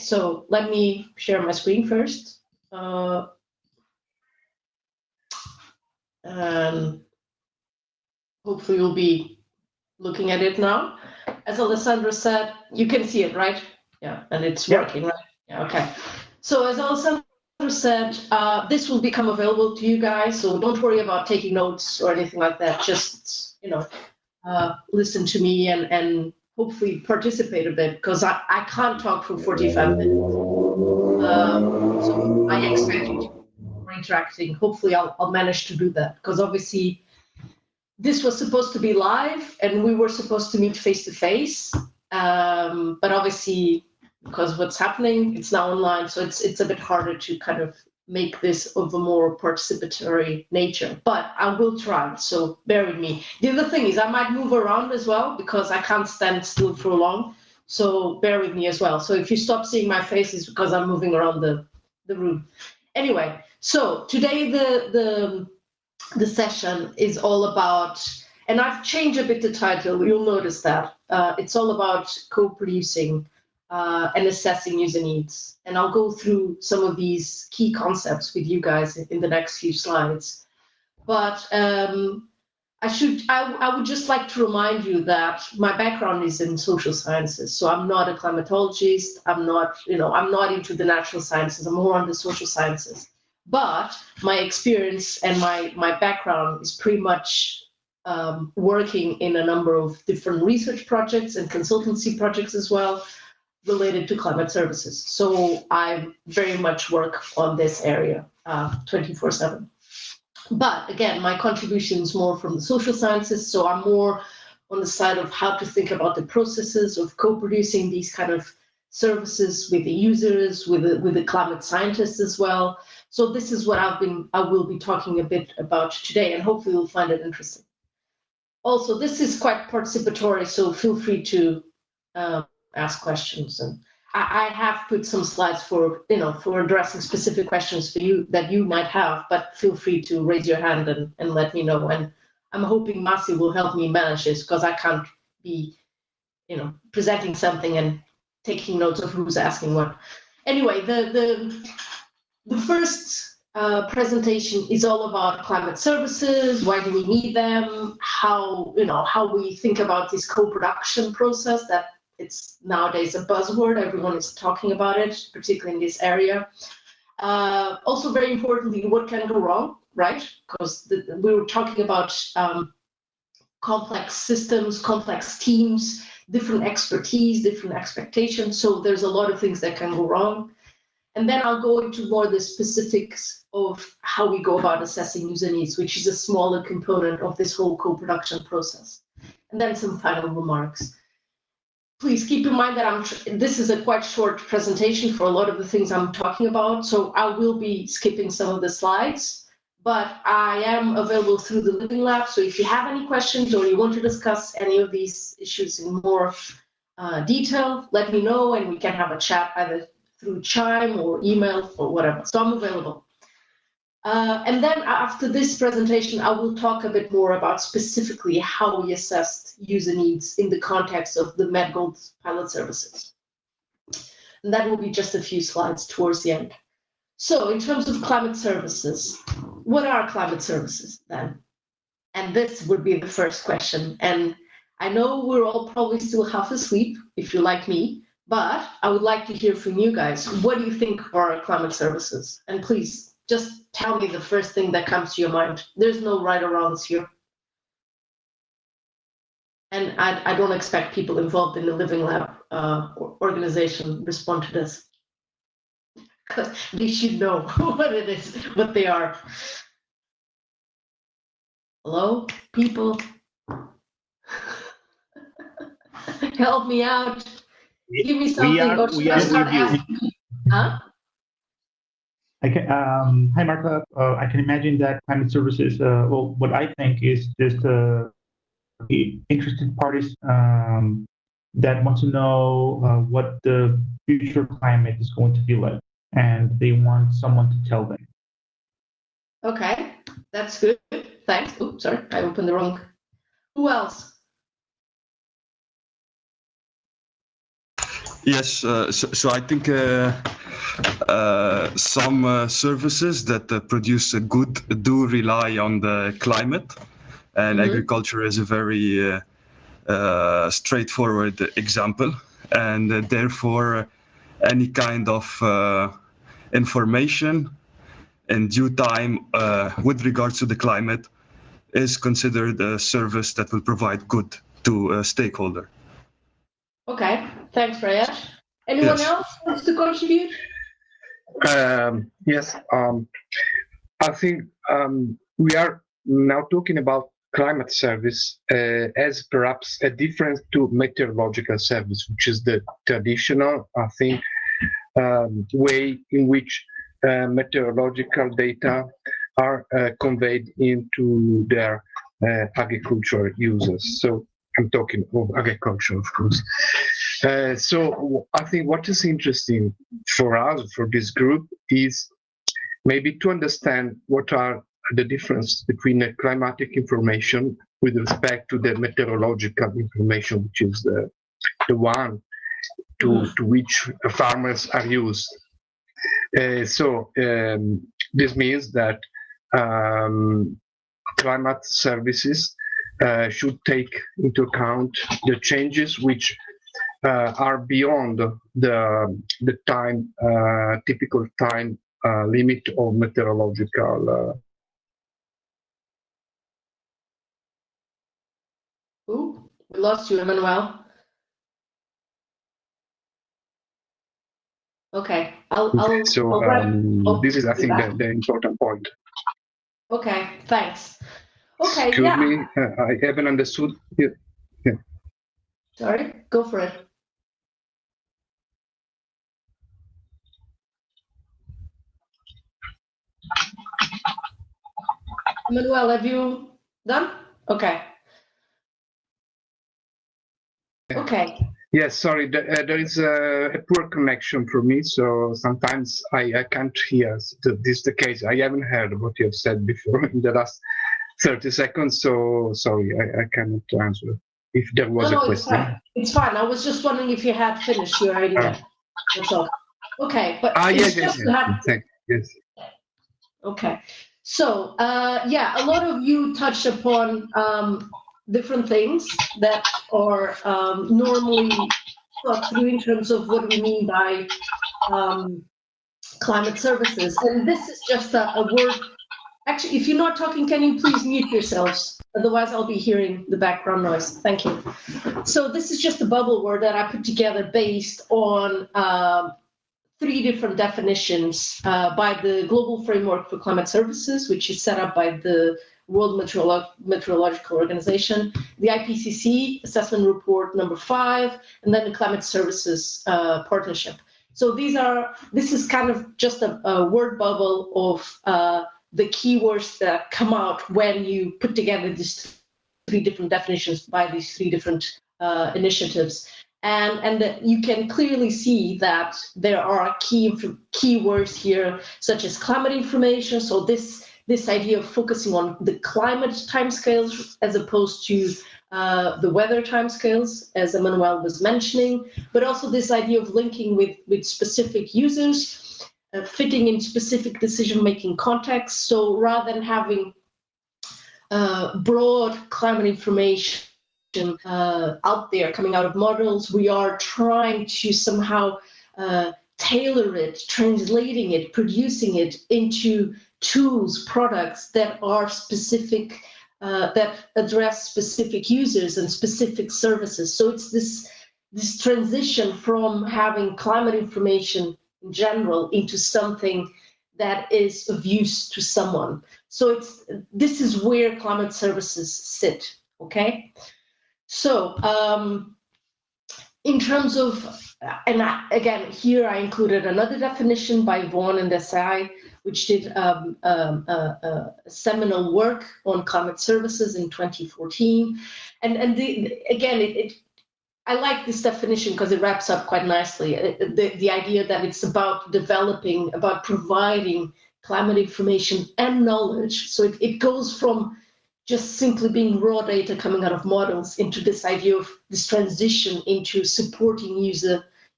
so let me share my screen first. And hopefully you'll be looking at it now. As Alessandro said, you can see it, right? Yeah, and it's working, right? Yeah, okay. So as Alessandro said, this will become available to you guys, so don't worry about taking notes or anything like that. Just, listen to me and hopefully participate a bit, because I can't talk for 45 minutes. So I expect you to be interacting. Hopefully I'll manage to do that, because obviously this was supposed to be live and we were supposed to meet face to face. But obviously, because what's happening, it's now online, so it's a bit harder to kind of make this of a more participatory nature, but I will try, so bear with me. The other thing is I might move around as well, because I can't stand still for long, so bear with me as well. So if you stop seeing my face, it's because I'm moving around the room. Anyway, so today the session is all about, and I've changed a bit the title, you'll notice that. It's all about co-producing and assessing user needs. And I'll go through some of these key concepts with you guys in the next few slides. But I would just like to remind you that my background is in social sciences. So I'm not a climatologist. I'm not into the natural sciences. I'm more on the social sciences. But my experience and my background is pretty much working in a number of different research projects and consultancy projects as well, related to climate services. So I very much work on this area 24/7. But again, my contribution is more from the social sciences, so I'm more on the side of how to think about the processes of co-producing these kind of services with the users, with the climate scientists as well. So this is what I will be talking a bit about today, and hopefully you'll find it interesting. Also, this is quite participatory, so feel free to ask questions, and I have put some slides for addressing specific questions for you that you might have, but feel free to raise your hand and let me know. And I'm hoping Masi will help me manage this, because I can't be presenting something and taking notes of who's asking what. Anyway, the first presentation is all about climate services. Why do we need them? How we think about this co-production process that it's nowadays a buzzword. Everyone is talking about it, particularly in this area. Also, very importantly, what can go wrong, right? Because we were talking about complex systems, complex teams, different expertise, different expectations. So there's a lot of things that can go wrong. And then I'll go into more the specifics of how we go about assessing user needs, which is a smaller component of this whole co-production process. And then some final remarks. Please keep in mind that this is a quite short presentation for a lot of the things I'm talking about, so I will be skipping some of the slides, but I am available through the Living Lab, so if you have any questions or you want to discuss any of these issues in more detail, let me know and we can have a chat either through Chime or email or whatever, so I'm available. And then after this presentation, I will talk a bit more about specifically how we assessed user needs in the context of the MedGold pilot services. And that will be just a few slides towards the end. So in terms of climate services, what are climate services then? And this would be the first question. And I know we're all probably still half asleep, if you're like me, but I would like to hear from you guys. What do you think are climate services? And please, just tell me the first thing that comes to your mind. There's no right or wrongs here. And I don't expect people involved in the Living Lab organization respond to this, because they should know what it is, what they are. Hello, people? Help me out. Give me something, or should I start asking? Huh? Hi, Marta. I can imagine that climate services, well, what I think is just interested parties that want to know what the future climate is going to be like, and they want someone to tell them. Okay, that's good. Thanks. Oops, sorry, I opened the wrong. Who else? Yes, so I think some services that produce a good do rely on the climate, and agriculture is a very straightforward example, and therefore any kind of information in due time with regards to the climate is considered a service that will provide good to a stakeholder. Okay, thanks, Rayesh. Anyone else wants to contribute? Yes, I think we are now talking about climate service as perhaps a difference to meteorological service, which is the traditional, I think, way in which meteorological data are conveyed into their agricultural users. So I'm talking of agriculture, of course. So I think what is interesting for us, for this group, is maybe to understand what are the difference between the climatic information with respect to the meteorological information, which is the one to which farmers are used. So this means that climate services should take into account the changes which are beyond the time typical time limit of meteorological. Ooh, we lost you, Emmanuel. Okay, I'll this is, I think, the important point. Okay, thanks. Okay, Excuse me, I haven't understood. Yeah. Sorry, go for it. Emmanuel, have you done? Okay. Okay. Yes, sorry, there is a poor connection for me, so sometimes I can't hear. This is the case. I haven't heard what you have said before in the last 30 seconds, so sorry, I cannot answer. If there was a question. It's fine. I was just wondering if you had finished your idea. That's all. Okay, but yes. Okay. So, yeah, a lot of you touched upon different things that are normally thought through in terms of what we mean by climate services. And this is just a word. Actually, if you're not talking, can you please mute yourselves? Otherwise, I'll be hearing the background noise. Thank you. So this is just a bubble word that I put together based on 3 different definitions by the Global Framework for Climate Services, which is set up by the World Meteorological Organization, the IPCC Assessment Report number 5, and then the Climate Services Partnership. So this is kind of just a word bubble of the keywords that come out when you put together these 3 different definitions by these 3 different initiatives. And you can clearly see that there are keywords here, such as climate information. So this idea of focusing on the climate timescales as opposed to the weather timescales, as Emmanuel was mentioning, but also this idea of linking with specific users, fitting in specific decision-making contexts. So rather than having broad climate information out there coming out of models, we are trying to somehow tailor it, translating it, producing it into tools, products that are specific, that address specific users and specific services. So it's this transition from having climate information in general into something that is of use to someone. So this is where climate services sit, okay? So in terms of, and again, here I included another definition by Vaughan and Desai, which did seminal work on climate services in 2014. And again, I like this definition because it wraps up quite nicely. The idea that it's about developing, about providing climate information and knowledge. So it goes from just simply being raw data coming out of models into this idea of this transition into supporting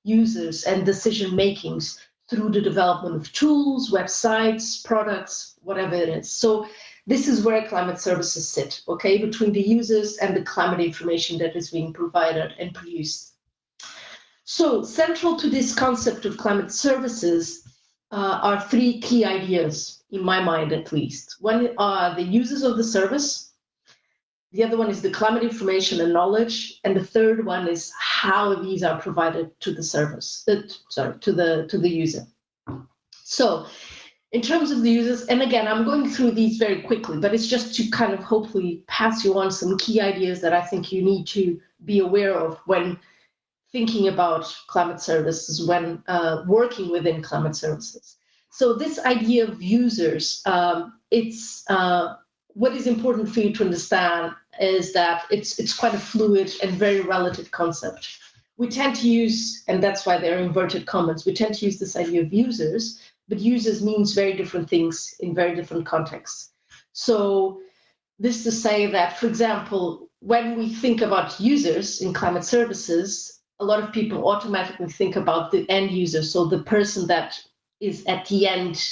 users and decision makings through the development of tools, websites, products, whatever it is. So this is where climate services sit, okay, between the users and the climate information that is being provided and produced. So central to this concept of climate services are three key ideas, in my mind at least. One are the users of the service, the other one is the climate information and knowledge, and the third one is how these are provided to the service, to the user. So in terms of the users, and again, I'm going through these very quickly, but it's just to kind of hopefully pass you on some key ideas that I think you need to be aware of when thinking about climate services, when working within climate services. So this idea of users, what is important for you to understand is that it's quite a fluid and very relative concept. We tend to use, and that's why they're inverted commas, we tend to use this idea of users, but users means very different things in very different contexts. So this to say that, for example, when we think about users in climate services, a lot of people automatically think about the end user, so the person that is at the end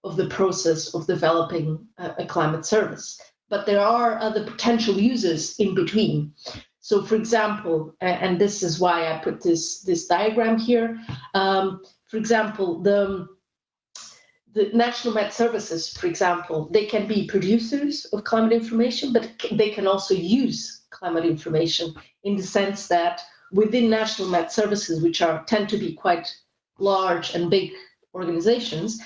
of the process of developing a climate service. But there are other potential users in between. So for example, and this is why I put this diagram here, for example, the National Met Services, for example, they can be producers of climate information, but they can also use climate information in the sense that within National Met Services, which tend to be quite large and big organizations,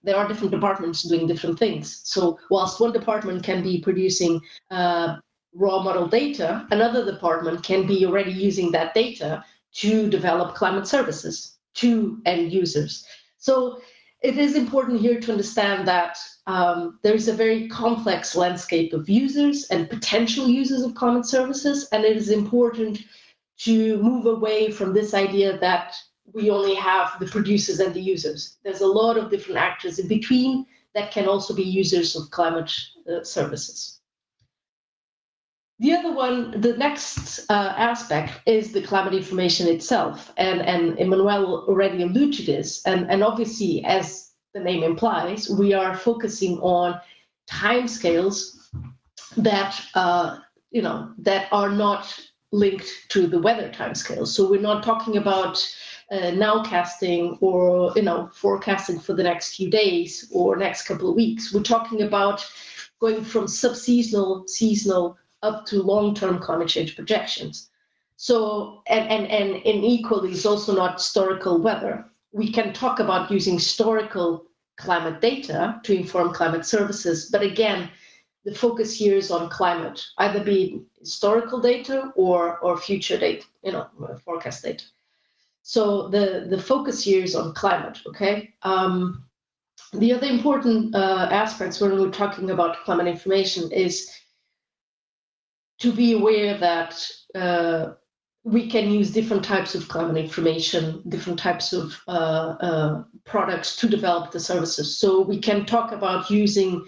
there are different departments doing different things. So whilst one department can be producing raw model data, another department can be already using that data to develop climate services to end users. So it is important here to understand that there is a very complex landscape of users and potential users of climate services, and it is important to move away from this idea that we only have the producers and the users. There's a lot of different actors in between that can also be users of climate services. The other one, the next aspect is the climate information itself. And Emmanuel already alluded to this. And obviously, as the name implies, we are focusing on timescales that, that are not linked to the weather timescales. So we're not talking about nowcasting or forecasting for the next few days or next couple of weeks. We're talking about going from subseasonal, seasonal, up to long-term climate change projections. So, and equally, it's also not historical weather. We can talk about using historical climate data to inform climate services, but again, the focus here is on climate, either be historical data or future data, forecast data. So the focus here is on climate, okay? The other important aspects when we're talking about climate information is to be aware that we can use different types of climate information, different types of products to develop the services. So we can talk about using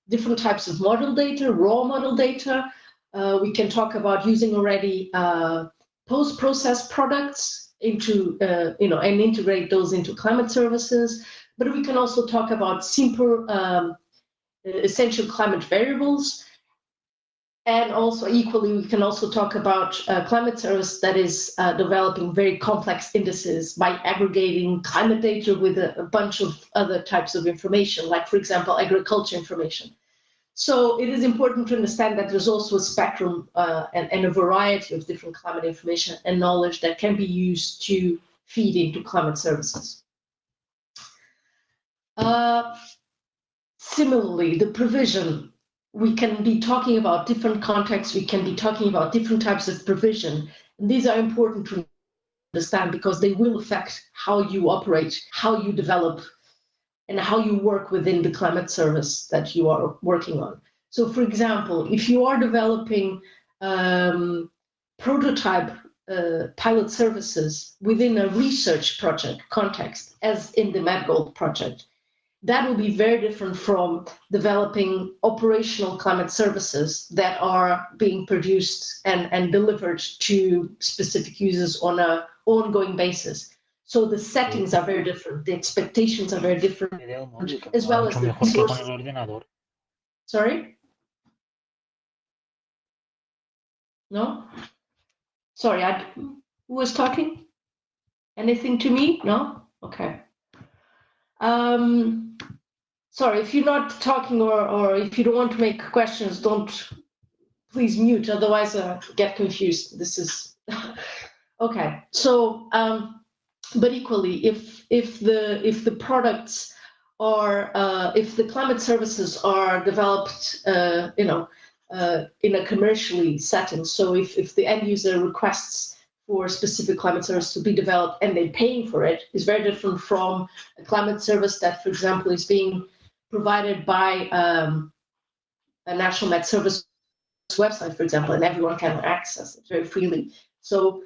different types of model data, raw model data. We can talk about using already post-processed products into, and integrate those into climate services. But we can also talk about simple essential climate variables. And also equally, we can also talk about climate service that is developing very complex indices by aggregating climate data with a bunch of other types of information, like, for example, agriculture information. So it is important to understand that there's also a spectrum and a variety of different climate information and knowledge that can be used to feed into climate services. Similarly, the provision. We can be talking about different contexts, we can be talking about different types of provision. And these are important to understand because they will affect how you operate, how you develop, and how you work within the climate service that you are working on. So for example, if you are developing prototype pilot services within a research project context, as in the MedGold project, that will be very different from developing operational climate services that are being produced and delivered to specific users on a ongoing basis. So the settings are very different, the expectations are very different, as well as the resources. Sorry? No? Sorry, who was talking? Anything to me? No? Okay. Sorry, if you're not talking or if you don't want to make questions, don't please mute, otherwise I get confused. This is okay. So, but equally, if the products are if the climate services are developed, in a commercially setting, so if the end user requests for a specific climate service to be developed and they're paying for it, is very different from a climate service that, for example, is being provided by a National Met Service website, for example, and everyone can access it very freely. So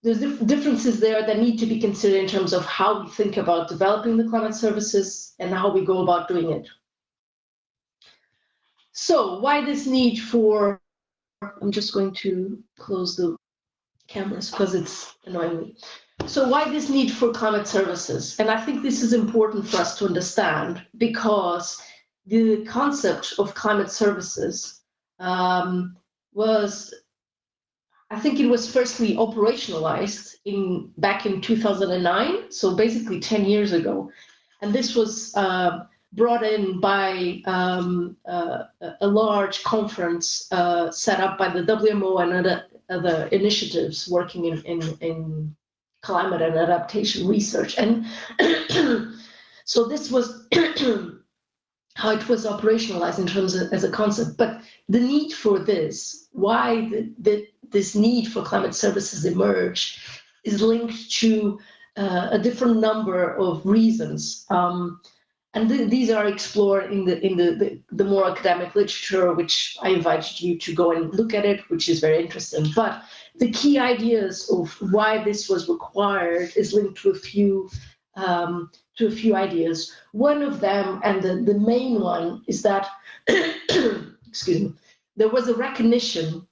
there's differences there that need to be considered in terms of how we think about developing the climate services and how we go about doing it. So why this need for, I'm just going to close the cameras because it's annoying me. So why this need for climate services? And I think this is important for us to understand, because the concept of climate services was, I think it was firstly operationalized back in 2009, so basically 10 years ago. And this was brought in by a large conference set up by the WMO and other initiatives working in climate and adaptation research. And so this was how it was operationalized in terms of as a concept. But the need for this, why this need for climate services emerged, is linked to a different number of reasons. And these are explored in the more academic literature, which I invited you to go and look at it, which is very interesting. But the key ideas of why this was required is linked to a few ideas. One of them, and the main one, is that excuse me, there was a recognition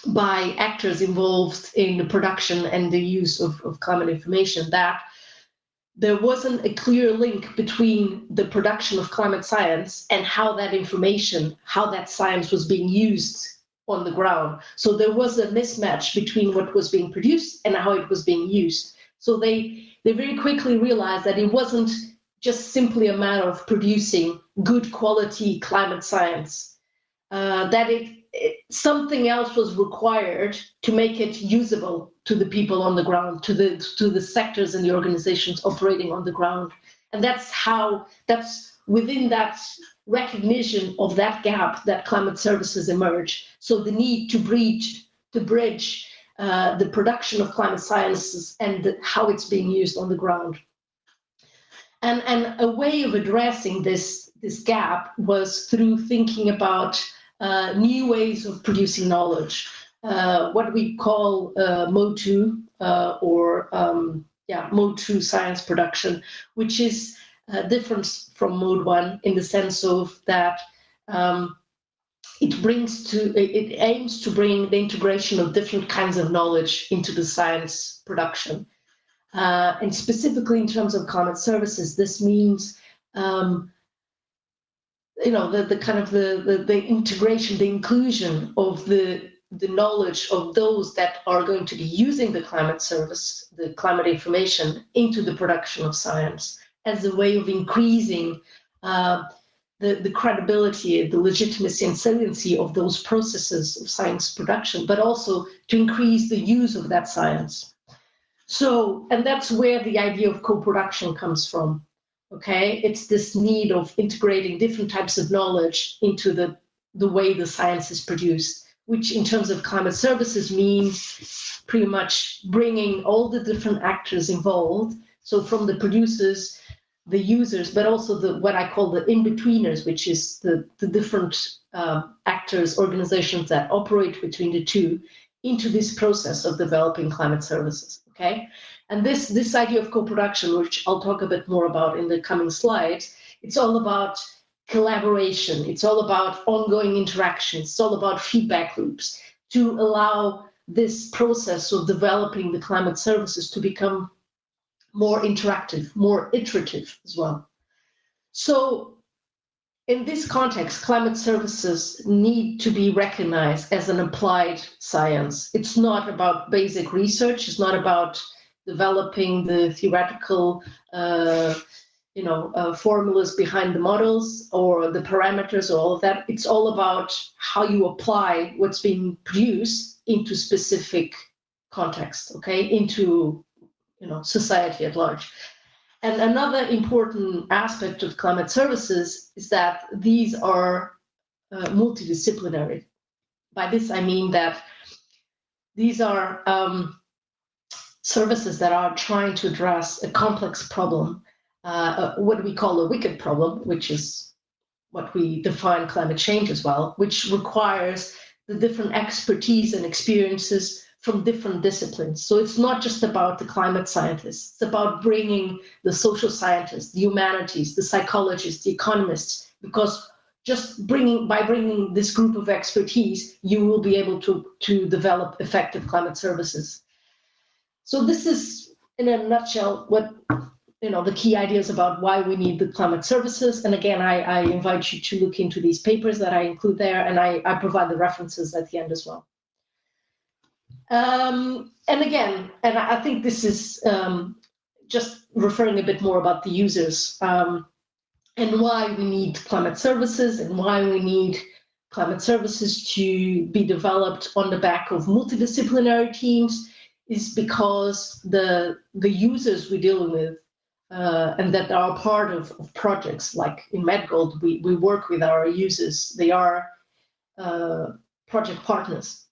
by actors involved in the production and the use of climate information that there wasn't a clear link between the production of climate science and how that information, how that science was being used on the ground. So there was a mismatch between what was being produced and how it was being used. So they very quickly realized that it wasn't just simply a matter of producing good quality climate science, that something else was required to make it usable to the people on the ground, to the sectors and the organizations operating on the ground. And that's within that recognition of that gap that climate services emerge. So the need to bridge the production of climate sciences and how it's being used on the ground. And a way of addressing this gap was through thinking about new ways of producing knowledge, what we call Mode 2 Mode 2 science production, which is different from Mode 1 in the sense of that it aims to bring the integration of different kinds of knowledge into the science production. And specifically in terms of climate services, this means the integration, the inclusion of the knowledge of those that are going to be using the climate service, the climate information, into the production of science as a way of increasing the credibility, the legitimacy and saliency of those processes of science production, but also to increase the use of that science. So, and that's where the idea of co-production comes from. Okay, it's this need of integrating different types of knowledge into the way the science is produced, which in terms of climate services means pretty much bringing all the different actors involved. So from the producers, the users, but also what I call the in-betweeners, which is the different actors, organizations that operate between the two into this process of developing climate services. Okay. And this idea of co-production, which I'll talk a bit more about in the coming slides, it's all about collaboration. It's all about ongoing interactions. It's all about feedback loops to allow this process of developing the climate services to become more interactive, more iterative as well. So in this context, climate services need to be recognized as an applied science. It's not about basic research. It's not about developing the theoretical formulas behind the models or the parameters or all of that. It's all about how you apply what's being produced into specific context, okay, into society at large. And another important aspect of climate services is that these are multidisciplinary. By this, I mean that these are services that are trying to address a complex problem, what we call a wicked problem, which is what we define climate change as well, which requires the different expertise and experiences from different disciplines. So it's not just about the climate scientists, it's about bringing the social scientists, the humanities, the psychologists, the economists, because just by bringing this group of expertise, you will be able to develop effective climate services. So this is, in a nutshell, what the key ideas about why we need the climate services. And again, I invite you to look into these papers that I include there, and I provide the references at the end as well. And I think this is just referring a bit more about the users and why we need climate services and why we need climate services to be developed on the back of multidisciplinary teams is because the users we're dealing with and that are part of projects like in MedGold, we work with our users. They are project partners.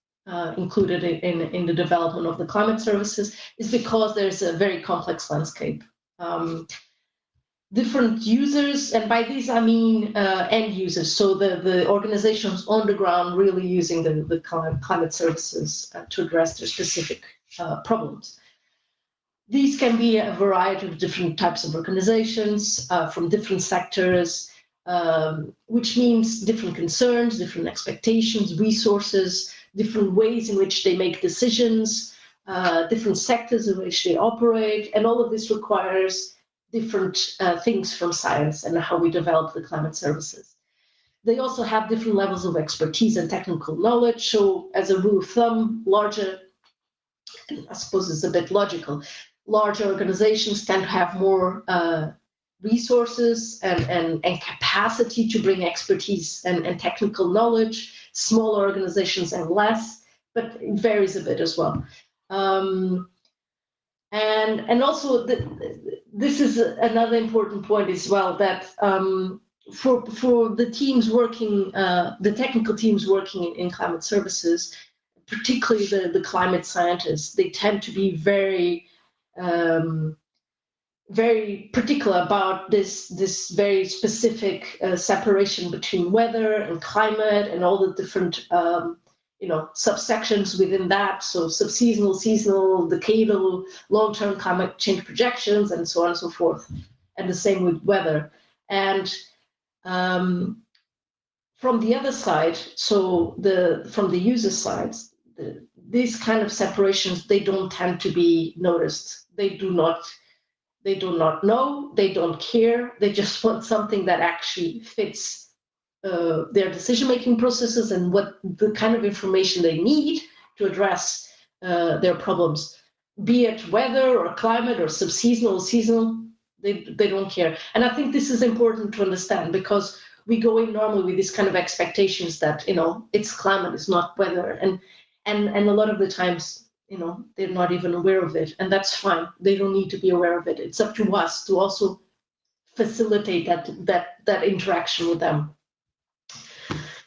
Included in the development of the climate services is because there's a very complex landscape. Different users, and by these I mean end users, so the organizations on the ground really using the climate services to address their specific problems. These can be a variety of different types of organizations from different sectors, which means different concerns, different expectations, resources, different ways in which they make decisions, different sectors in which they operate, and all of this requires different things from science and how we develop the climate services. They also have different levels of expertise and technical knowledge. So as a rule of thumb, larger, and I suppose it's a bit logical, larger organizations tend to have more resources and capacity to bring expertise and technical knowledge. Smaller organizations and less, but it varies a bit as well. And also this is another important point as well, that for the teams working, the technical teams working in climate services, particularly the climate scientists, they tend to be very very particular about this very specific separation between weather and climate and all the different subsections within that. So subseasonal, seasonal, decadal, long-term climate change projections, and so on and so forth. And the same with weather. And from the other side, so from the user side, these kind of separations, they don't tend to be noticed. They do not know, they don't care, they just want something that actually fits their decision-making processes and what the kind of information they need to address their problems, be it weather or climate or subseasonal or seasonal, they don't care. And I think this is important to understand because we go in normally with these kind of expectations that, it's climate, it's not weather. And a lot of the times, they're not even aware of it, and that's fine. They don't need to be aware of it. It's up to us to also facilitate that interaction with them.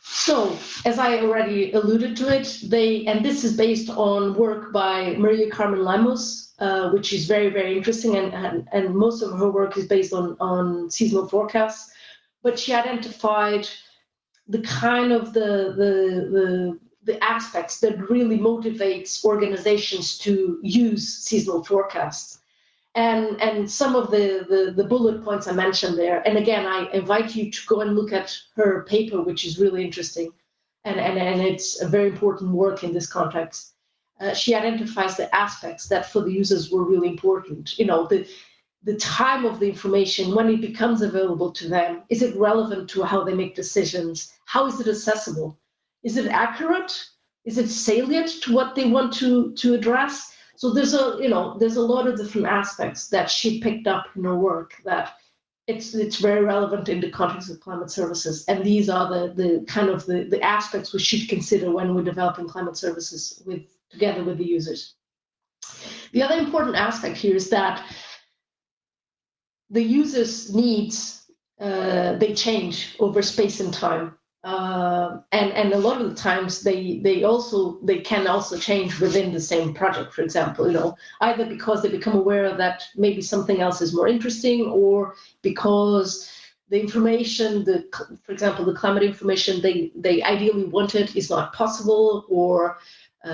So, as I already alluded to it, and this is based on work by Maria Carmen Lemos, which is very, very interesting, and most of her work is based on seasonal forecasts. But she identified the kind of the aspects that really motivates organizations to use seasonal forecasts. And some of the bullet points I mentioned there, and again, I invite you to go and look at her paper, which is really interesting, and it's a very important work in this context. she identifies the aspects that for the users were really important. You know, the time of the information, when it becomes available to them, is it relevant to how they make decisions? How is it accessible? Is it accurate? Is it salient to what they want to address? So there's a lot of different aspects that she picked up in her work that it's very relevant in the context of climate services. And these are the aspects we should consider when we're developing climate services together with the users. The other important aspect here is that the users' needs, they change over space and time. And a lot of the times they can also change within the same project, for example, either because they become aware that maybe something else is more interesting, or because the information, for example, the climate information they ideally wanted is not possible, or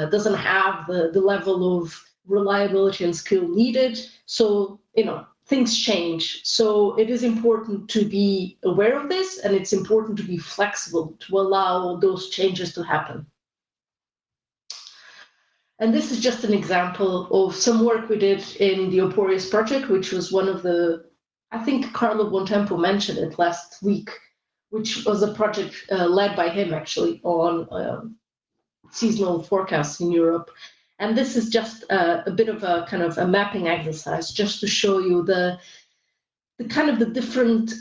doesn't have the level of reliability and skill needed. So, things change. So it is important to be aware of this, and it's important to be flexible to allow those changes to happen. And this is just an example of some work we did in the Oporius project, which was one of I think Carlo Bontempo mentioned it last week, which was a project led by him actually on seasonal forecasts in Europe. And this is just a bit of a kind of a mapping exercise, just to show you the different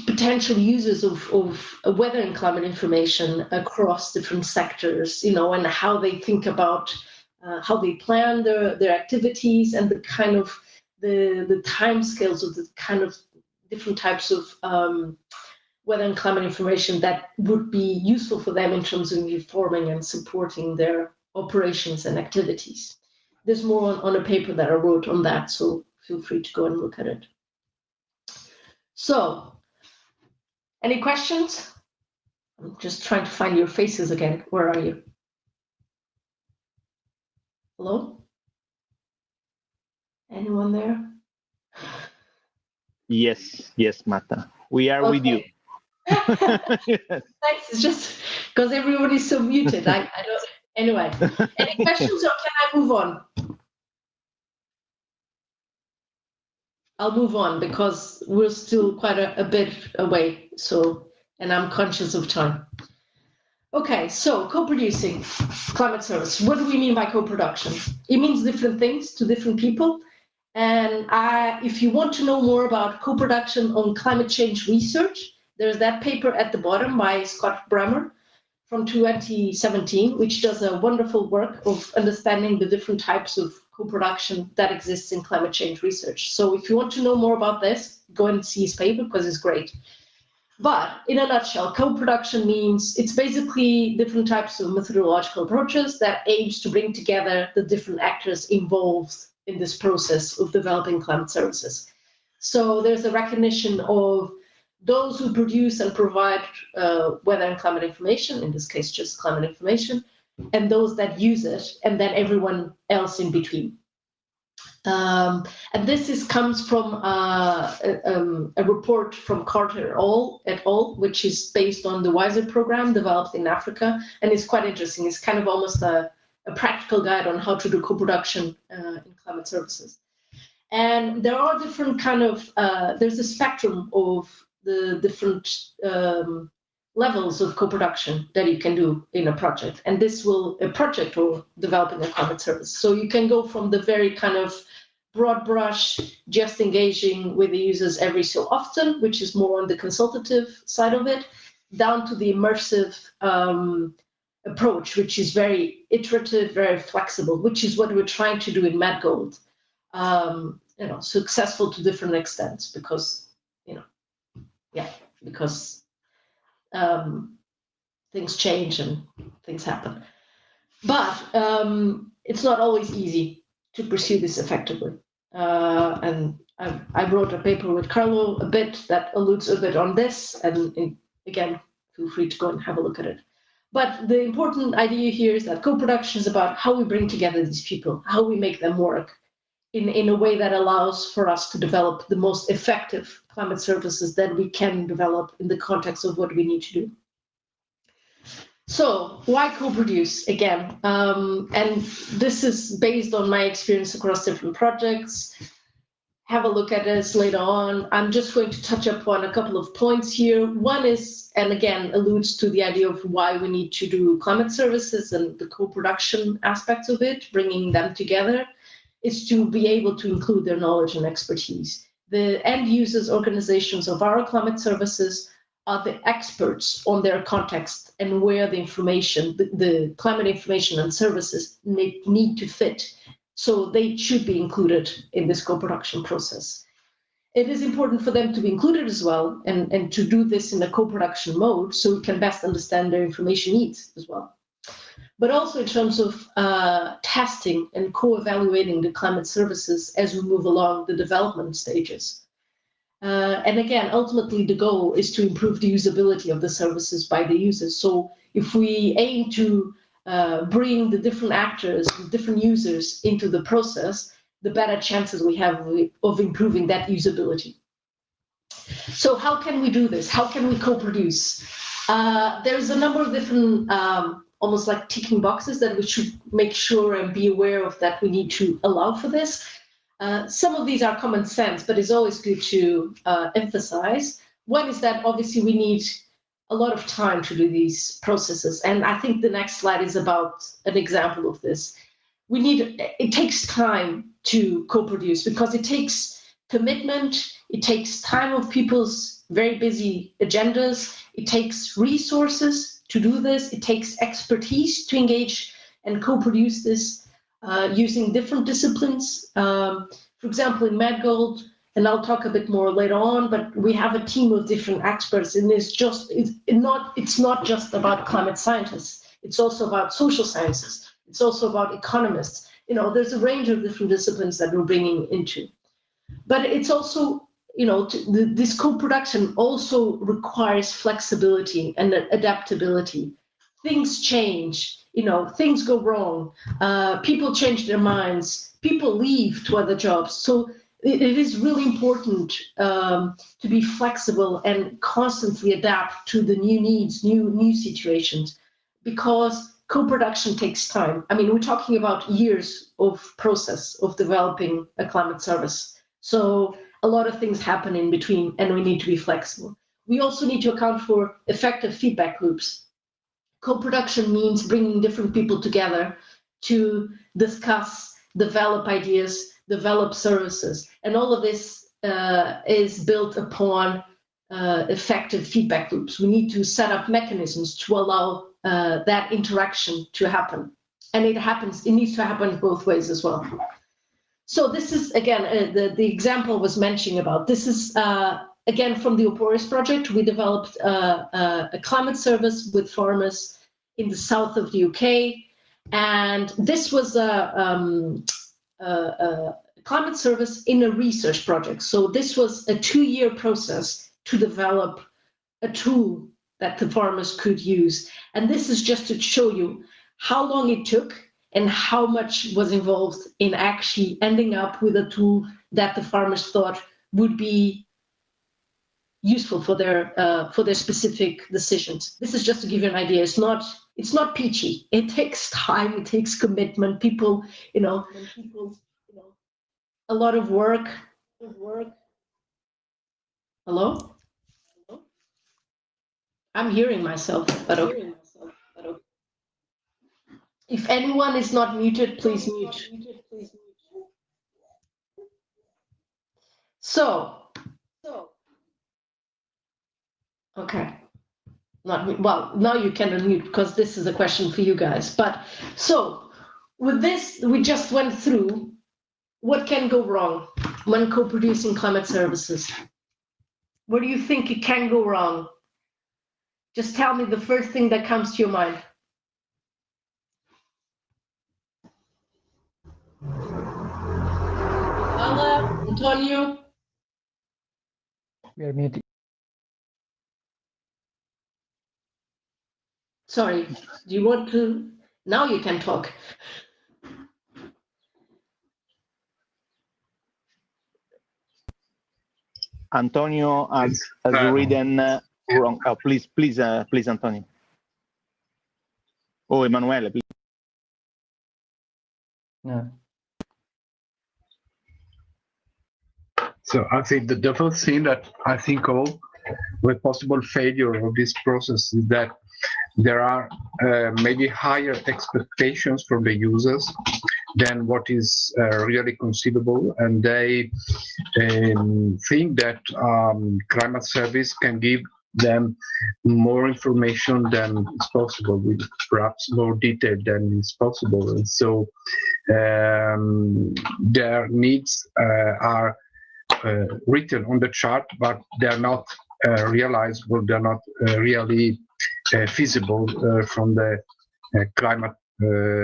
potential uses of weather and climate information across different sectors, and how they think about how they plan their activities, and the kind of the time scales of the kind of different types of weather and climate information that would be useful for them in terms of informing and supporting their operations and activities. There's more on a paper that I wrote on that, so feel free to go and look at it. So, any questions? I'm just trying to find your faces again. Where are you? Hello? Anyone there? Yes, Marta. We are with you. Thanks. It's just because everybody's so muted. I don't. Anyway, any questions, or can I move on? I'll move on because we're still quite a bit away. So, and I'm conscious of time. Okay, so co-producing climate service. What do we mean by co-production? It means different things to different people. And if you want to know more about co-production on climate change research, there's that paper at the bottom by Scott Bremer from 2017, which does a wonderful work of understanding the different types of co-production that exists in climate change research. So if you want to know more about this, go and see his paper because it's great. But in a nutshell, co-production means it's basically different types of methodological approaches that aims to bring together the different actors involved in this process of developing climate services. So there's a recognition of those who produce and provide weather and climate information, in this case just climate information, and those that use it, and then everyone else in between. And this comes from a report from Carter et al., which is based on the WISER program developed in Africa, and it's quite interesting. It's kind of almost a practical guide on how to do co-production in climate services. And there are different there's a spectrum of the different levels of co-production that you can do in a project. And a project or developing a climate service. So you can go from the very kind of broad brush, just engaging with the users every so often, which is more on the consultative side of it, down to the immersive approach, which is very iterative, very flexible, which is what we're trying to do in MedGold. Successful to different extents because things change and things happen. But it's not always easy to pursue this effectively. And I wrote a paper with Carlo a bit that alludes a bit on this. And again, feel free to go and have a look at it. But the important idea here is that co-production is about how we bring together these people, how we make them work in a way that allows for us to develop the most effective climate services that we can develop in the context of what we need to do. So why co-produce again? And this is based on my experience across different projects. Have a look at this later on. I'm just going to touch upon a couple of points here. One is, and again, alludes to the idea of why we need to do climate services and the co-production aspects of it, bringing them together, is to be able to include their knowledge and expertise. The end users organizations of our climate services are the experts on their context and where the information, the climate information and services need to fit. So they should be included in this co-production process. It is important for them to be included as well, and to do this in a co-production mode so we can best understand their information needs as well. But also in terms of testing and co-evaluating the climate services as we move along the development stages. And again, ultimately, the goal is to improve the usability of the services by the users. So if we aim to bring the different actors, the different users into the process, the better chances we have of improving that usability. So how can we do this? How can we co-produce? There's a number of different, almost like ticking boxes that we should make sure and be aware of that we need to allow for this. Some of these are common sense, but it's always good to emphasize. One is that obviously we need a lot of time to do these processes. And I think the next slide is about an example of this. It takes time to co-produce because it takes commitment, it takes time of people's very busy agendas, it takes resources to do this, it takes expertise to engage and co-produce this using different disciplines. For example, in MedGold, and I'll talk a bit more later on, but we have a team of different experts, and it's not just about climate scientists. It's also about social sciences. It's also about economists. There's a range of different disciplines that we're bringing into. But it's also, this co-production also requires flexibility and adaptability. Things change, things go wrong. People change their minds. People leave to other jobs. So it is really important to be flexible and constantly adapt to the new needs, new situations, because co-production takes time. I mean, we're talking about years of process of developing a climate service. So a lot of things happen in between, and we need to be flexible. We also need to account for effective feedback loops. Co-production means bringing different people together to discuss, develop ideas, develop services. And all of this is built upon effective feedback loops. We need to set up mechanisms to allow that interaction to happen. And it needs to happen both ways as well. So this is, again, the example I was mentioning about. This is, again, from the Oporis project. We developed a climate service with farmers in the south of the UK. And this was a climate service in a research project. So this was a 2-year process to develop a tool that the farmers could use. And this is just to show you how long it took and how much was involved in actually ending up with a tool that the farmers thought would be useful for their specific decisions. This is just to give you an idea. It's not peachy. It takes time. It takes commitment. People, a lot of work. Hello? I'm hearing myself, but okay. If anyone is not muted, please mute. So, okay. Well, now you can unmute because this is a question for you guys. But so with this, we just went through what can go wrong when co-producing climate services. Where do you think it can go wrong? Just tell me the first thing that comes to your mind. Paula, Antonio? We are muted. Sorry, do you want to? Now you can talk. Antonio has written wrong. Please, Antonio. Oh, Emanuele, please. No. So I think the first thing that I think of with possible failure of this process is that there are maybe higher expectations from the users than what is really conceivable, and they think that climate service can give them more information than is possible, with perhaps more detail than is possible, and so their needs are written on the chart, but they are not realized, or they're not really feasible from the climate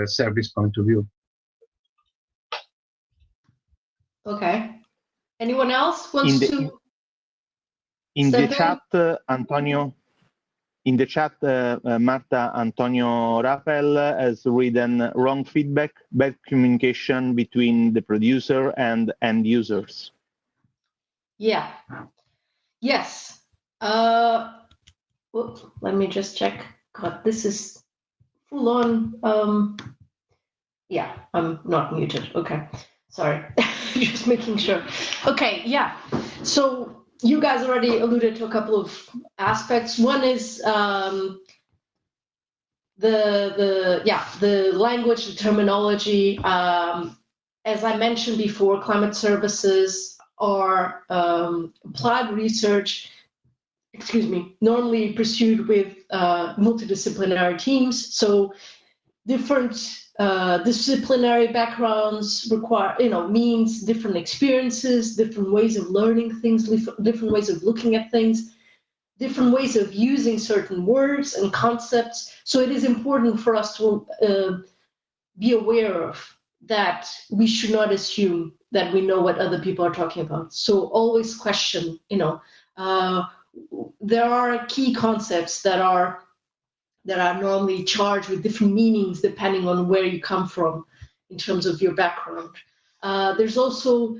service point of view. Okay. Anyone else wants to? In the chat, Antonio. In the chat, Marta Antonio Rafael has written wrong feedback, bad communication between the producer and end users. Yeah. Yes. Let me just check. God, this is full on. Yeah, I'm not muted. Okay. Sorry. Just making sure. Okay. Yeah. So you guys already alluded to a couple of aspects. One is the language, the terminology. As I mentioned before, climate services are applied research, normally pursued with multidisciplinary teams. So different disciplinary backgrounds require, means different experiences, different ways of learning things, different ways of looking at things, different ways of using certain words and concepts. So it is important for us to be aware of that. We should not assume that we know what other people are talking about. So always question, there are key concepts that are normally charged with different meanings depending on where you come from in terms of your background. There's also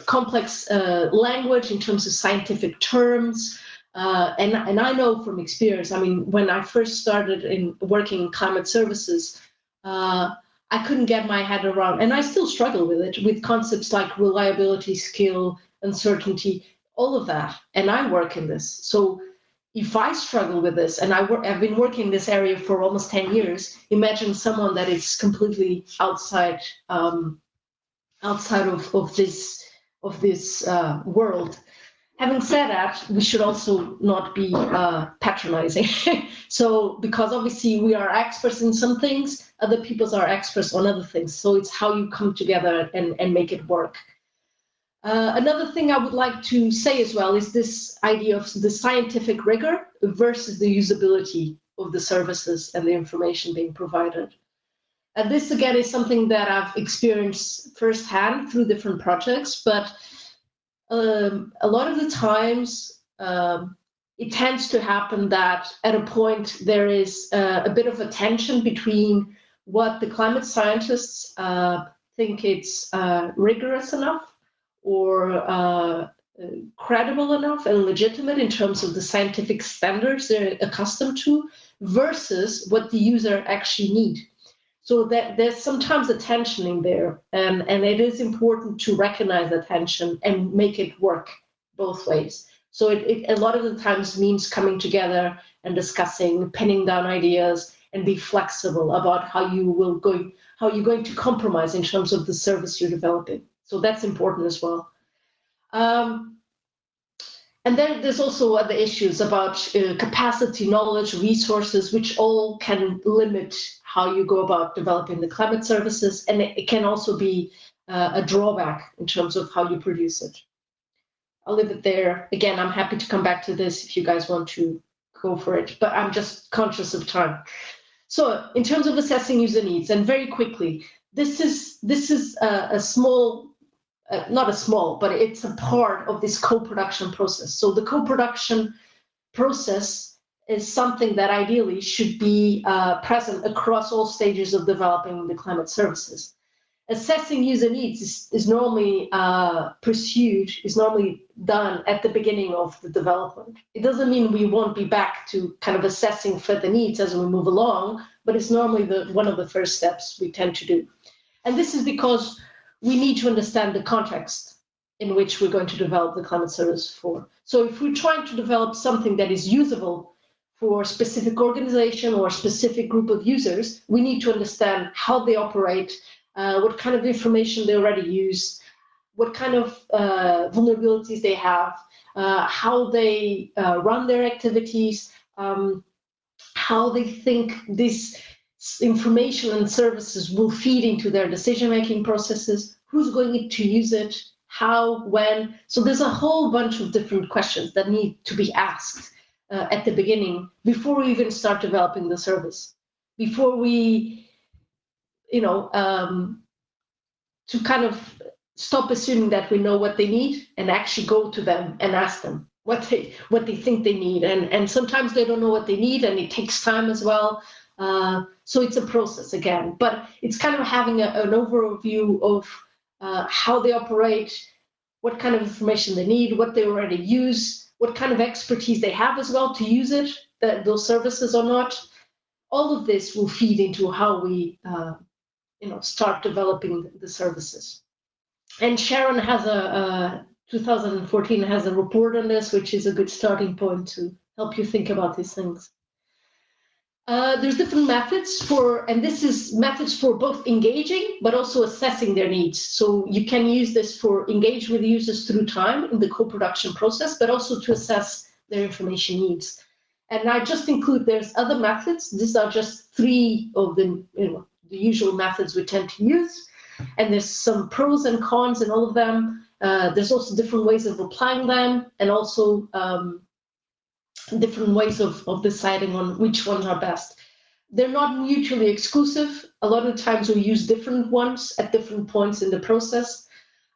complex language in terms of scientific terms. And I know from experience, I mean, when I first started working in climate services, I couldn't get my head around, and I still struggle with it, with concepts like reliability, skill, uncertainty, all of that. And I work in this. So if I struggle with this, and I've been working in this area for almost 10 years, imagine someone that is completely outside of this world. Having said that, we should also not be patronizing. So, because obviously we are experts in some things, other people are experts on other things. So it's how you come together and make it work. Another thing I would like to say as well is this idea of the scientific rigor versus the usability of the services and the information being provided. And this, again, is something that I've experienced firsthand through different projects, but a lot of the times it tends to happen that at a point there is a bit of a tension between what the climate scientists think it's rigorous enough or credible enough and legitimate in terms of the scientific standards they're accustomed to versus what the user actually need. So that there's sometimes a tensioning there, and it is important to recognize that tension and make it work both ways. So it a lot of the times means coming together and discussing, pinning down ideas, and be flexible about how you're going to compromise in terms of the service you're developing. So that's important as well. And then there's also other issues about capacity, knowledge, resources, which all can limit how you go about developing the climate services. And it can also be a drawback in terms of how you produce it. I'll leave it there. Again, I'm happy to come back to this if you guys want to go for it, but I'm just conscious of time. So in terms of assessing user needs, and very quickly, this is a small, not a small, but it's a part of this co-production process. So the co-production process is something that ideally should be present across all stages of developing the climate services. assessing user needs is normally is normally done at the beginning of the development. It doesn't mean we won't be back to kind of assessing further needs as we move along, but it's normally one of the first steps we tend to do. And this is because we need to understand the context in which we're going to develop the climate service for. So if we're trying to develop something that is usable for a specific organization or a specific group of users, we need to understand how they operate, what kind of information they already use, what kind of vulnerabilities they have, how they run their activities, how they think this information and services will feed into their decision-making processes, who's going to use it, how, when. So there's a whole bunch of different questions that need to be asked at the beginning before we even start developing the service, before we, to kind of stop assuming that we know what they need and actually go to them and ask them what they think they need. And sometimes they don't know what they need, and it takes time as well. So it's a process again, but it's kind of having an overview of how they operate, what kind of information they need, what they already use, what kind of expertise they have as well to use it, those services or not. All of this will feed into how we start developing the services. And Sharon has 2014 has a report on this, which is a good starting point to help you think about these things. There's different methods and this is methods for both engaging, but also assessing their needs. So you can use this for engage with users through time in the co-production process, but also to assess their information needs. And I just include, there's other methods. These are just 3 of the usual methods we tend to use. And there's some pros and cons in all of them. There's also different ways of applying them, and also different ways of deciding on which ones are best. They're not mutually exclusive. A lot of times we use different ones at different points in the process.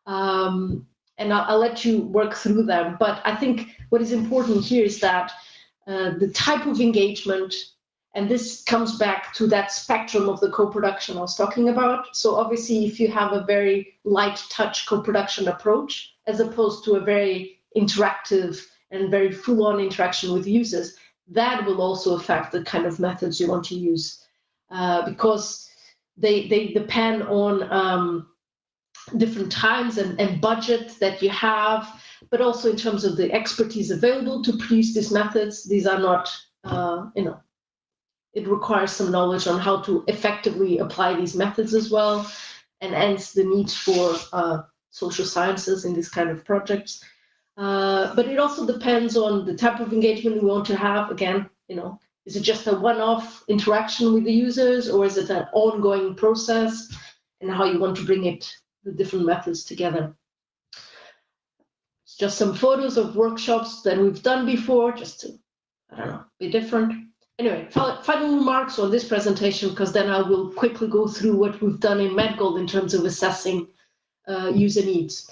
And I'll let you work through them. But I think what is important here is that the type of engagement, and this comes back to that spectrum of the co-production I was talking about. So obviously, if you have a very light touch co-production approach, as opposed to a very interactive and very full-on interaction with users, that will also affect the kind of methods you want to use, because they depend on different times and budget that you have, but also in terms of the expertise available to produce these methods. These are not, it requires some knowledge on how to effectively apply these methods as well, and hence the need for social sciences in these kind of projects. But it also depends on the type of engagement we want to have. Again, is it just a one-off interaction with the users, or is it an ongoing process, and how you want to bring the different methods together. It's just some photos of workshops that we've done before, just to, be different. Anyway, final remarks on this presentation, because then I will quickly go through what we've done in MedGold in terms of assessing user needs.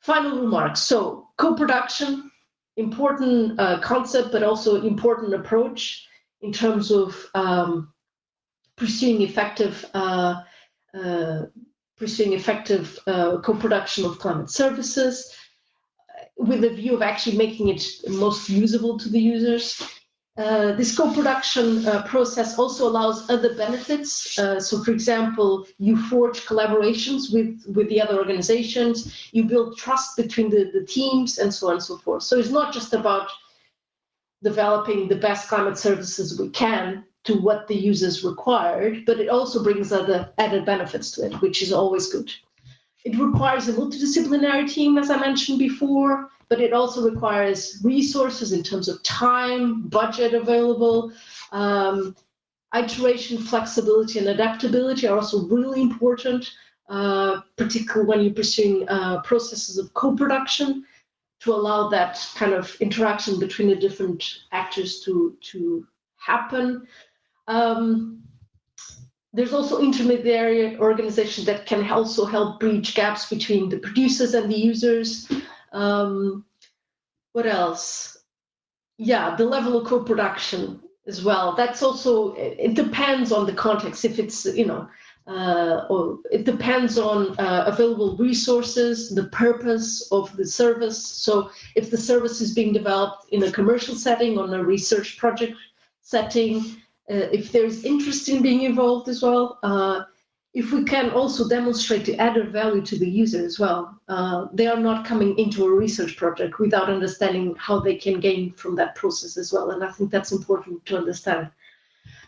Final remarks. So co-production, important concept, but also important approach in terms of pursuing effective co-production of climate services, with a view of actually making it most usable to the users. This co-production process also allows other benefits. So, for example, you forge collaborations with the other organizations, you build trust between the teams, and so on and so forth. So it's not just about developing the best climate services we can to what the users required, but it also brings other added benefits to it, which is always good. It requires a multidisciplinary team, as I mentioned before, but it also requires resources in terms of time, budget available. Iteration, flexibility, and adaptability are also really important, particularly when you're pursuing processes of co-production, to allow that kind of interaction between the different actors to happen. There's also intermediary organizations that can also help bridge gaps between the producers and the users. What else? Yeah, the level of co-production as well. That's also, it depends on the context. If it's, or it depends on available resources, the purpose of the service. So if the service is being developed in a commercial setting, on a research project setting, if there's interest in being involved as well, if we can also demonstrate the added value to the user as well. They are not coming into a research project without understanding how they can gain from that process as well. And I think that's important to understand.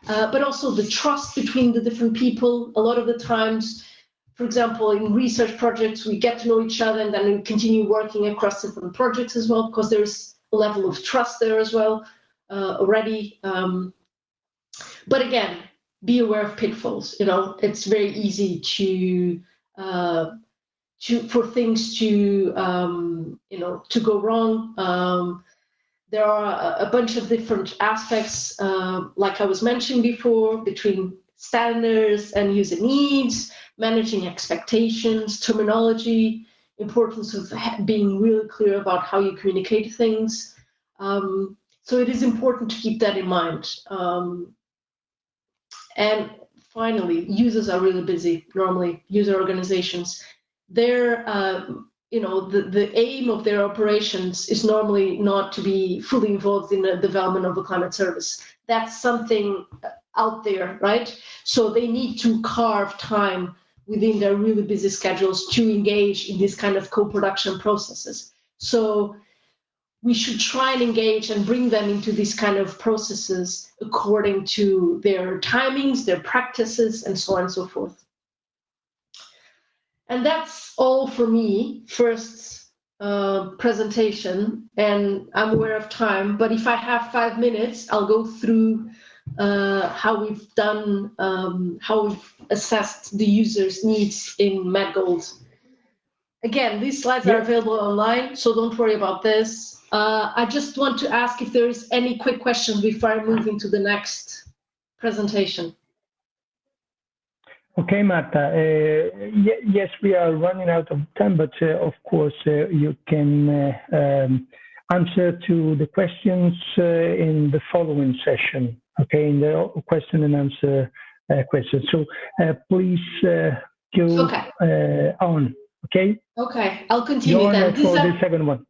But also the trust between the different people. A lot of the times, for example, in research projects, we get to know each other and then we continue working across different projects as well, because there's a level of trust there as well already. But again, be aware of pitfalls. You know, it's very easy for things to go wrong. There are a bunch of different aspects, like I was mentioning before, between standards and user needs, managing expectations, terminology, importance of being really clear about how you communicate things. So it is important to keep that in mind. And finally, users are really busy, normally, user organizations. They're, the aim of their operations is normally not to be fully involved in the development of a climate service. That's something out there, right? So they need to carve time within their really busy schedules to engage in this kind of co-production processes. So we should try and engage and bring them into these kind of processes according to their timings, their practices, and so on and so forth. And that's all for me, first presentation, and I'm aware of time, but if I have 5 minutes, I'll go through how we've done, how we've assessed the user's needs in MedGold. Again, these slides are available online, so don't worry about this. I just want to ask if there is any quick questions before I move into the next presentation. Okay, Marta. Yes, we are running out of time, but of course you can answer to the questions in the following session. Okay, in the question and answer question. So please go on. Okay. Okay, I'll continue then. For the second one.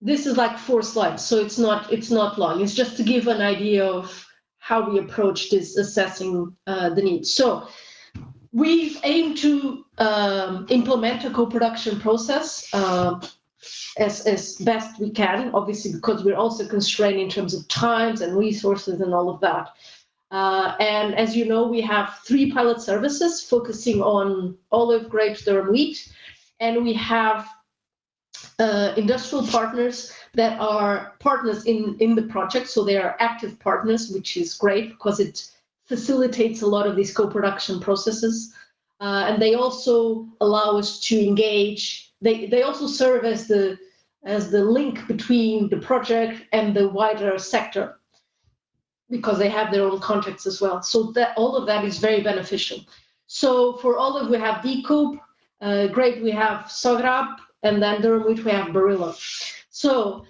This is like 4 slides, so it's not long. It's just to give an idea of how we approach this assessing the needs. So we've aimed to implement a co-production process as best we can, obviously, because we're also constrained in terms of times and resources and all of that. And as you know, we have 3 pilot services focusing on olive, grapes, durum wheat, and we have industrial partners that are partners in the project, so they are active partners, which is great because it facilitates a lot of these co-production processes, and they also allow us to engage. They also serve as the link between the project and the wider sector, because they have their own contacts as well. So that all of that is very beneficial. So for olive we have Decoop, grape we have Sograp, and then durum wheat we have Barilla. So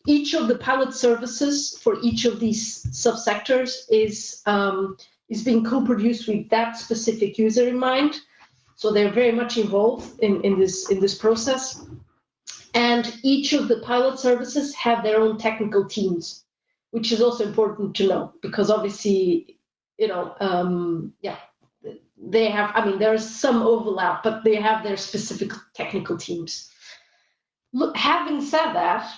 each of the pilot services for each of these subsectors is being co-produced with that specific user in mind. So they're very much involved in this process. And each of the pilot services have their own technical teams, which is also important to know, because obviously, they have, there's some overlap, but they have their specific technical teams. Look, having said that,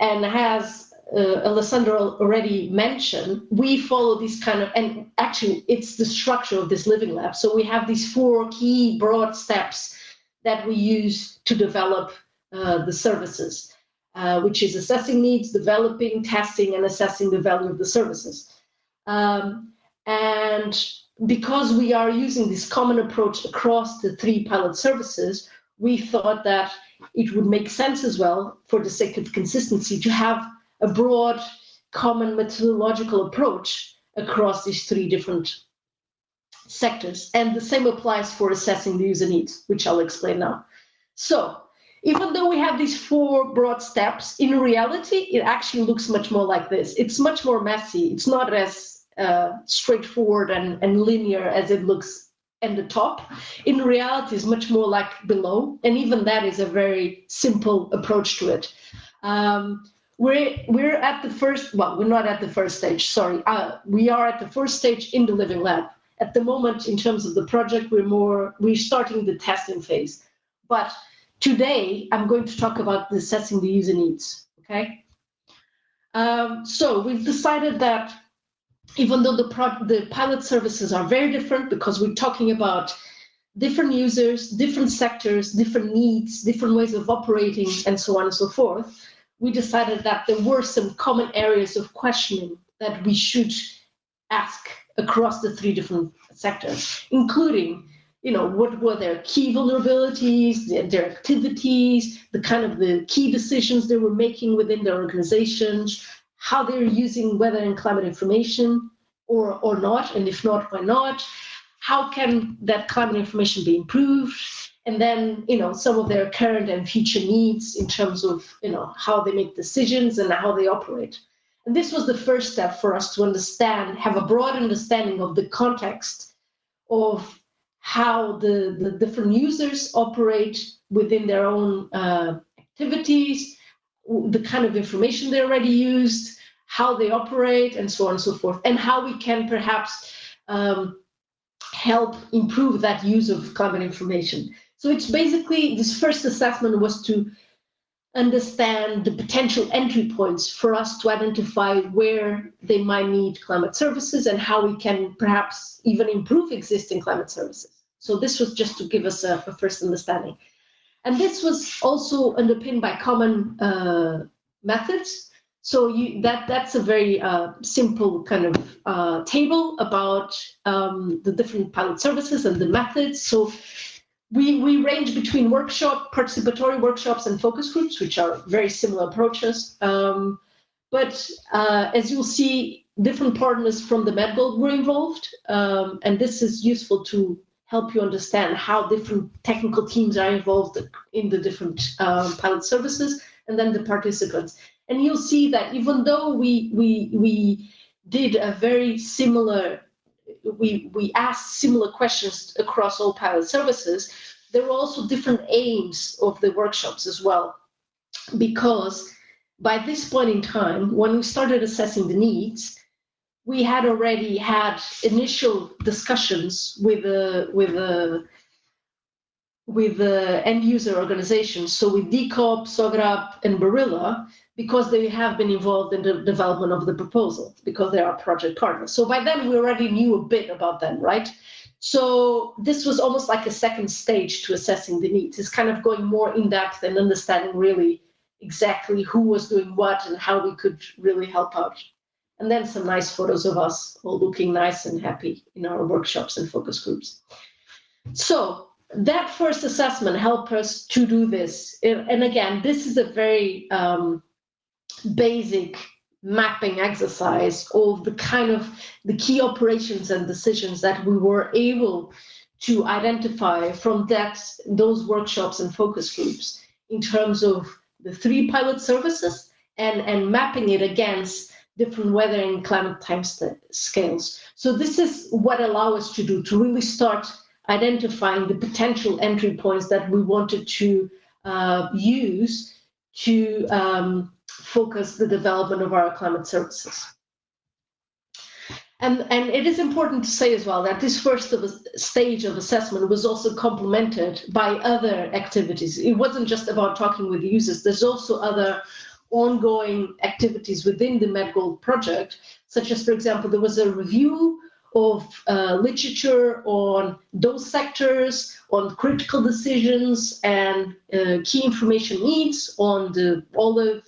and as Alessandro already mentioned, we follow this kind of, and actually it's the structure of this living lab. So we have these 4 key broad steps that we use to develop the services, which is assessing needs, developing, testing, and assessing the value of the services. And because we are using this common approach across the 3 pilot services, we thought that it would make sense as well, for the sake of consistency, to have a broad common methodological approach across these 3 different sectors. And the same applies for assessing the user needs, which I'll explain now. So even though we have these 4 broad steps, in reality, it actually looks much more like this. It's much more messy. It's not as straightforward and linear as it looks at the top. In reality, it's much more like below, and even that is a very simple approach to it. We're at the first, well, we're not at the first stage, sorry. We are at the first stage in the Living Lab. At the moment, in terms of the project, we're starting the testing phase. But today, I'm going to talk about assessing the user needs, okay? So we've decided that even though the pilot services are very different, because we're talking about different users, different sectors, different needs, different ways of operating, and so on and so forth, we decided that there were some common areas of questioning that we should ask across the three different sectors, including, what were their key vulnerabilities, their activities, the key decisions they were making within their organizations, how they're using weather and climate information or not, and if not, why not? How can that climate information be improved? And then, some of their current and future needs in terms of, how they make decisions and how they operate. And this was the first step for us to understand, have a broad understanding of the context of how the different users operate within their own activities, the kind of information they already used, how they operate, and so on and so forth, and how we can perhaps help improve that use of climate information. So it's basically, this first assessment was to understand the potential entry points for us to identify where they might need climate services and how we can perhaps even improve existing climate services. So this was just to give us a first understanding. And this was also underpinned by common methods. So that's a very simple kind of table about the different pilot services and the methods. So we range between participatory workshops and focus groups, which are very similar approaches. But as you'll see, different partners from the MedGold were involved. And this is useful to help you understand how different technical teams are involved in the different pilot services, and then the participants. And you'll see that even though we did a very similar, we asked similar questions across all pilot services, there were also different aims of the workshops as well. Because by this point in time, when we started assessing the needs, we had already had initial discussions with the end user organizations, so with DCOP, SOGRAP, and Barilla, because they have been involved in the development of the proposal, because they are project partners. So by then we already knew a bit about them, right? So this was almost like a second stage to assessing the needs. It's kind of going more in depth and understanding really exactly who was doing what and how we could really help out. And then some nice photos of us all looking nice and happy in our workshops and focus groups. So that first assessment helped us to do this. And again, this is a very basic mapping exercise of the key operations and decisions that we were able to identify from those workshops and focus groups in terms of the three pilot services and mapping it against different weather and climate time scales. So this is what allows us to do, to really start identifying the potential entry points that we wanted to use to focus the development of our climate services. And it is important to say as well that this first stage of assessment was also complemented by other activities. It wasn't just about talking with users. There's also other ongoing activities within the MedGold project, such as, for example, there was a review of literature on those sectors, on critical decisions and key information needs on the olive,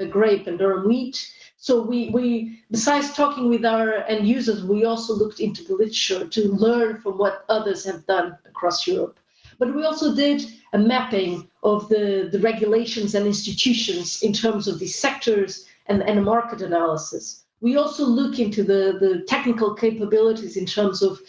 grape, and durum wheat. So we besides talking with our end users, we also looked into the literature to learn from what others have done across Europe. But we also did a mapping of the regulations and institutions in terms of these sectors and a market analysis. We also look into the technical capabilities in terms of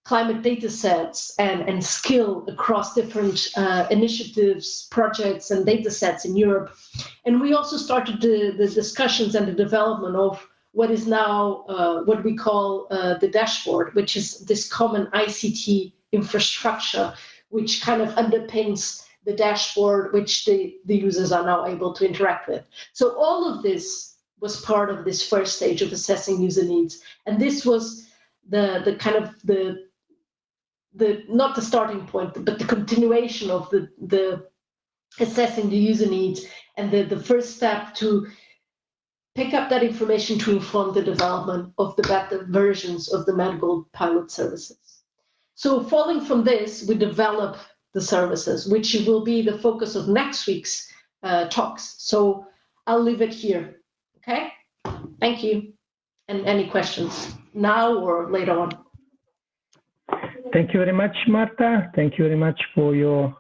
climate data sets and skill across different initiatives, projects, and data sets in Europe. And we also started the discussions and the development of what is now what we call the dashboard, which is this common ICT infrastructure, which kind of underpins the dashboard, which the users are now able to interact with. So all of this was part of this first stage of assessing user needs. And this was the kind of the not the starting point, but the continuation of the assessing the user needs, and the first step to pick up that information to inform the development of the better versions of the medical pilot services. So following from this, we develop the services, which will be the focus of next week's talks. So I'll leave it here. Okay, thank you. And any questions now or later on? Thank you very much, Marta. Thank you very much for your